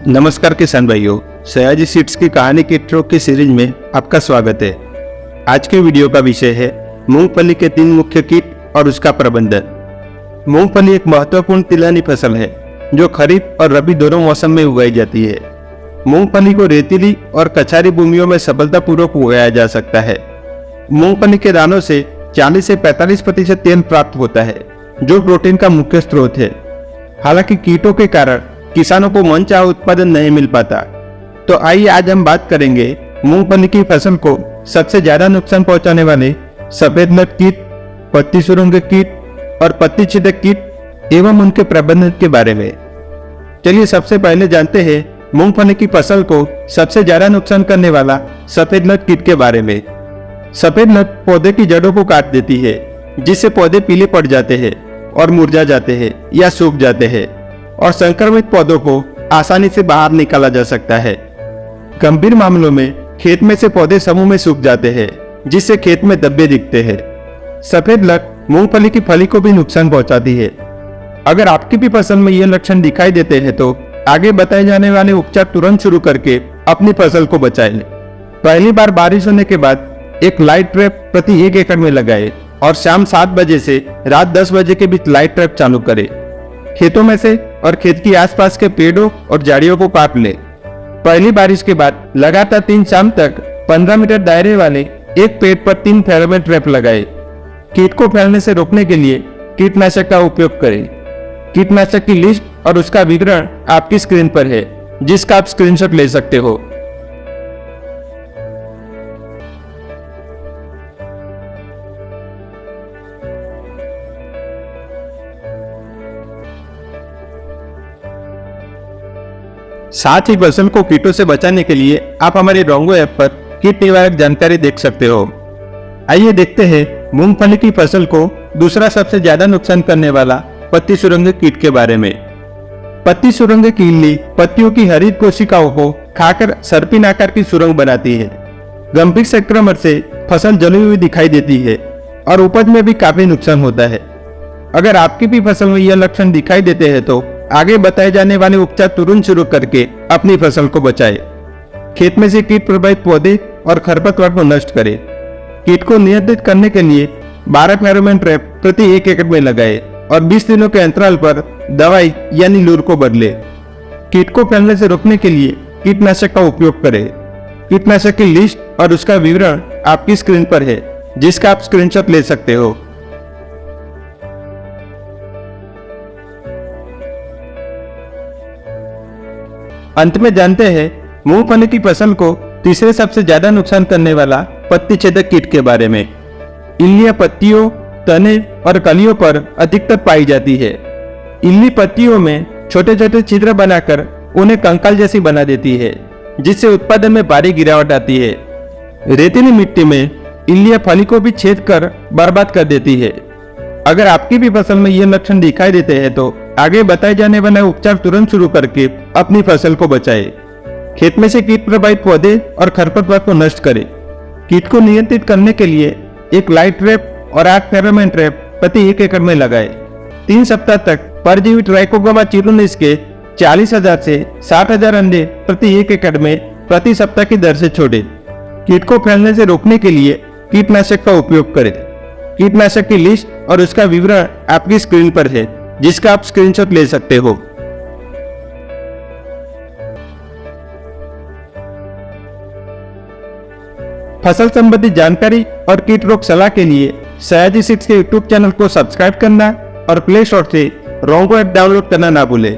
नमस्कार किसान भाइयों, सयाजी सीड्स की कहानी की ट्रो की सीरीज में आपका स्वागत है। आज के वीडियो का विषय है मूंगफली के 3 मुख्य कीट और उसका प्रबंधन। मूंगफली एक महत्वपूर्ण तिलहनी फसल है जो खरीफ और रबी दोनों मौसम में उगाई जाती है। मूंगफली को रेतीली और कछारी भूमियों में सफलतापूर्वक उगाया जा सकता है। मूंगफली के दानों से 40 से 45% तेल प्राप्त होता है जो प्रोटीन का मुख्य स्रोत है। हालांकि कीटों के कारण किसानों को मनचाहा उत्पादन नहीं मिल पाता। तो आइए आज हम बात करेंगे मूंगफली की फसल को सबसे ज्यादा नुकसान पहुंचाने वाले सफेद लट कीट, पत्ती सुरंग कीट और पत्ती छेदक कीट एवं उनके प्रबंधन के बारे में। चलिए सबसे पहले जानते हैं मूंगफली की फसल को सबसे ज्यादा नुकसान करने वाला सफेद लट कीट के बारे में। सफेद लट पौधे की जड़ों को काट देती है, जिससे पौधे पीले पड़ जाते हैं और मुरझा जाते हैं या सूख जाते हैं और संक्रमित पौधों को आसानी से बाहर निकाला जा सकता है। गंभीर मामलों में खेत में से पौधे समूह में सूख जाते हैं, जिससे खेत में धब्बे दिखते हैं। सफेद लट मूंगफली की फली को भी नुकसान पहुंचाती है। अगर आपकी भी फसल में ये लक्षण दिखाई देते हैं तो आगे बताए जाने वाले उपचार तुरंत शुरू करके अपनी फसल को बचाएं। पहली बार बारिश होने के बाद एक लाइट ट्रैप प्रति 1 एकड़ में लगाए और शाम 7 बजे से रात 10 बजे के बीच लाइट ट्रैप चालू करें। खेतों में से और खेत की आसपास के पेड़ों और झाड़ियों को काट ले। पहली बारिश के बाद लगातार 3 शाम तक 15 मीटर दायरे वाले एक पेड़ पर 3 फेरोमोन ट्रैप लगाए। कीट को फैलने से रोकने के लिए कीटनाशक का उपयोग करें। कीटनाशक की लिस्ट और उसका विवरण आपकी स्क्रीन पर है, जिसका आप स्क्रीनशॉट ले सकते हो। साथ ही फसल को कीटों से बचाने के लिए आप हमारे रोंगो ऐप पर कीट निवारक जानकारी देख सकते हो। आइए देखते हैं मूंगफली की फसल को दूसरा सबसे ज्यादा नुकसान करने वाला पत्ती सुरंग कीट के बारे में। पत्ती सुरंग की इल्ली पत्तियों की हरित कोशिकाओं को खाकर सर्पिन आकार की सुरंग बनाती है। गंभीर संक्रमण से फसल जली हुई दिखाई देती है और उपज में भी काफी नुकसान होता है। अगर आपकी भी फसल में यह लक्षण दिखाई देते हैं तो आगे बताए जाने वाले उपचार तुरंत शुरू करके अपनी फसल को बचाएं। खेत में से कीट प्रभावित पौधे और खरपतवार को नष्ट करें। कीट को नियंत्रित करने के लिए 12 फेरोमोन ट्रैप प्रति 1 एकड़ में लगाए और 20 दिनों के अंतराल पर दवाई यानी लूर को बदले। कीट को फैलने से रोकने के लिए कीटनाशक का उपयोग करें। कीटनाशक की लिस्ट और उसका विवरण आपकी स्क्रीन पर है, जिसका आप स्क्रीनशॉट ले सकते हो। अंत में जानते हैं मूंगफली की फसल को तीसरे सबसे ज्यादा नुकसान करने वाला पत्ती छेदक कीट के बारे में। इल्लियां पत्तियों, तने और कलियों पर अधिकतर पाई जाती है। इल्ली पत्तियों में छोटे छोटे छिद्र बनाकर उन्हें कंकाल जैसी बना देती है, जिससे उत्पादन में भारी गिरावट आती है। रेतीली मिट्टी में इल्लियां फली को भी छेद कर बर्बाद कर देती है। अगर आपकी भी फसल में ये लक्षण दिखाई देते हैं तो आगे बताए जाने वाले उपचार तुरंत शुरू करके अपनी फसल को बचाएं। खेत में से कीट प्रभावित पौधे और खरपतवार को नष्ट करें। कीट को नियंत्रित करने के लिए एक लाइट ट्रैप और 8 फेरोमोन ट्रैप प्रति 1 एकड़ में लगाएं। 3 सप्ताह तक परजीवी ट्राइकोग्रामा चिरूनिस के 40,000 से 60,000 अंडे प्रति 1 एकड़ में प्रति सप्ताह की दर से छोड़ें। कीट को फैलने से रोकने के लिए कीटनाशक का उपयोग करें। कीटनाशक की लिस्ट और उसका विवरण आपकी स्क्रीन पर है, जिसका आप स्क्रीनशॉट ले सकते हो। फसल संबंधी जानकारी और कीट रोग सलाह के लिए सयाजी सीड्स के यूट्यूब चैनल को सब्सक्राइब करना और प्ले स्टोर से रोंगो ऐप डाउनलोड करना ना भूलें।